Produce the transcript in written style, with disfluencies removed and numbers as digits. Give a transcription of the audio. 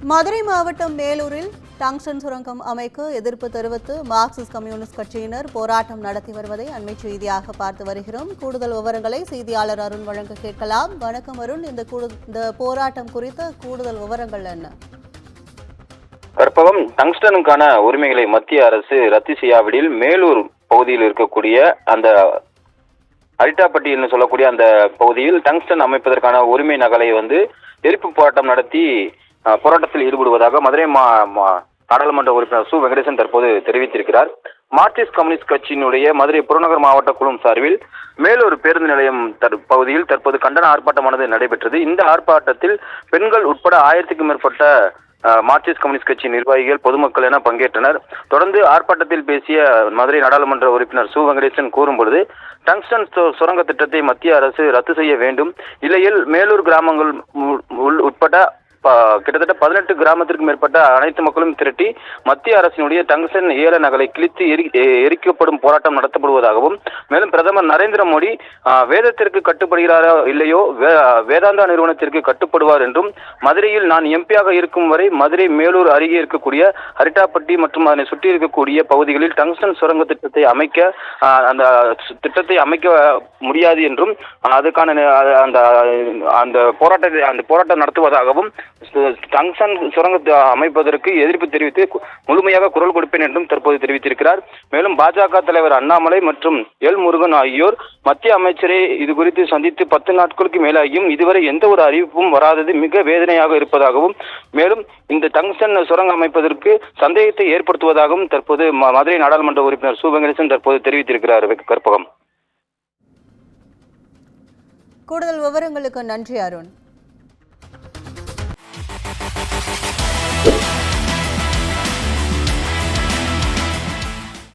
மதுரை மாவட்டம் மேலூரில் டங்ஸ்டன் சுரங்கம் அமைக்க எதிர்ப்பு தெரிவித்து மார்க்சிஸ்ட் கம்யூனிஸ்ட் கட்சியினர் போராட்டம் நடத்தி வருவதை அண்மை செய்தியாக பார்த்து வருகிறோம். கூடுதல் விவரங்களை செய்தியாளர் அருண் வழங்க கேட்கலாம். வணக்கம் அருண், இந்த போராட்டம் குறித்த கூடுதல் விவரங்கள் என்ன? கற்பகம், டங்ஸ்டனுக்கான உரிமைகளை மத்திய அரசு ரத்து செய்யாவிடில் மேலூர் பகுதியில் இருக்கக்கூடிய அந்த அரிட்டாப்பட்டி என்று சொல்லக்கூடிய அந்த பகுதியில் டங்ஸ்டன் அமைப்பதற்கான உரிமை நகலை எரிப்பு போராட்டம் நடத்தி போராட்டத்தில் ஈடுபடுவதாக மதுரை நாடாளுமன்ற உறுப்பினர் சு வெங்கடேசன் தற்போது தெரிவித்திருக்கிறார். மார்க்சிஸ்ட் கம்யூனிஸ்ட் கட்சியினுடைய மதுரை புறநகர் மாவட்ட குழு சார்பில் மேலூர் பேருந்து நிலையம் பகுதியில் தற்போது கண்டன ஆர்ப்பாட்டமானது நடைபெற்றது. இந்த ஆர்ப்பாட்டத்தில் பெண்கள் உட்பட 1000க்கும் மேற்பட்ட மார்க்சிஸ்ட் கம்யூனிஸ்ட் கட்சி நிர்வாகிகள், பொதுமக்கள் என பங்கேற்றனர். தொடர்ந்து ஆர்ப்பாட்டத்தில் பேசிய மதுரை நாடாளுமன்ற உறுப்பினர் சு வெங்கடேசன் கூறும்பொழுது, டங்ஸ்டன் சுரங்க திட்டத்தை மத்திய அரசு ரத்து செய்ய வேண்டும், இல்லையில் மேலூர் கிராமங்கள் உட்பட கிட்டத்தட்ட 18 கிராமத்திற்கும் மேற்பட்ட அனைத்து மக்களும் திரட்டி மத்திய அரசினுடைய டங்ஸ்டன் ஏல நகலை கிழித்து எரிக்கப்படும் போராட்டம் நடத்தப்படுவதாகவும், மேலும் பிரதமர் நரேந்திர மோடி வேதத்திற்கு கட்டுப்படுகிறாரோ இல்லையோ வேதாந்தா நிறுவனத்திற்கு கட்டுப்படுவார் என்றும், மதுரையில் நான் எம்பியாக இருக்கும் வரை மதுரை மேலூர் அருகே இருக்கக்கூடிய அரிட்டாப்பட்டி மற்றும் அதனை சுற்றி இருக்கக்கூடிய பகுதிகளில் டங்ஸ்டன் சுரங்க திட்டத்தை அமைக்க முடியாது என்றும், அதுக்கான அந்த போராட்டம் நடத்துவதாகவும், டங்ஸ்டன் சுரங்க அமைப்பதற்கு எதிர்ப்பு தெரிவித்து முழுமையாக குரல் கொடுப்பேன் என்றும் தற்போது தெரிவித்திருக்கிறார். மேலும் பாஜக தலைவர் அண்ணாமலை மற்றும் எல் முருகன் ஆகியோர் மத்திய அமைச்சரை இது குறித்து சந்தித்து 10 நாட்களுக்கு மேலாகியும் இதுவரை எந்த ஒரு அறிவிப்பும் வராதது மிக வேதனையாக இருப்பதாகவும், மேலும் இந்த டங்ஸ்டன் சுரங்கம் அமைப்பதற்கு சந்தேகத்தை ஏற்படுத்துவதாகவும் தற்போது மதுரை நாடாளுமன்ற உறுப்பினர் சு வெங்கடேசன் தற்போது தெரிவித்திருக்கிறார். கற்பகம், கூடுதல் விவரங்களுக்கு நன்றி அருண்.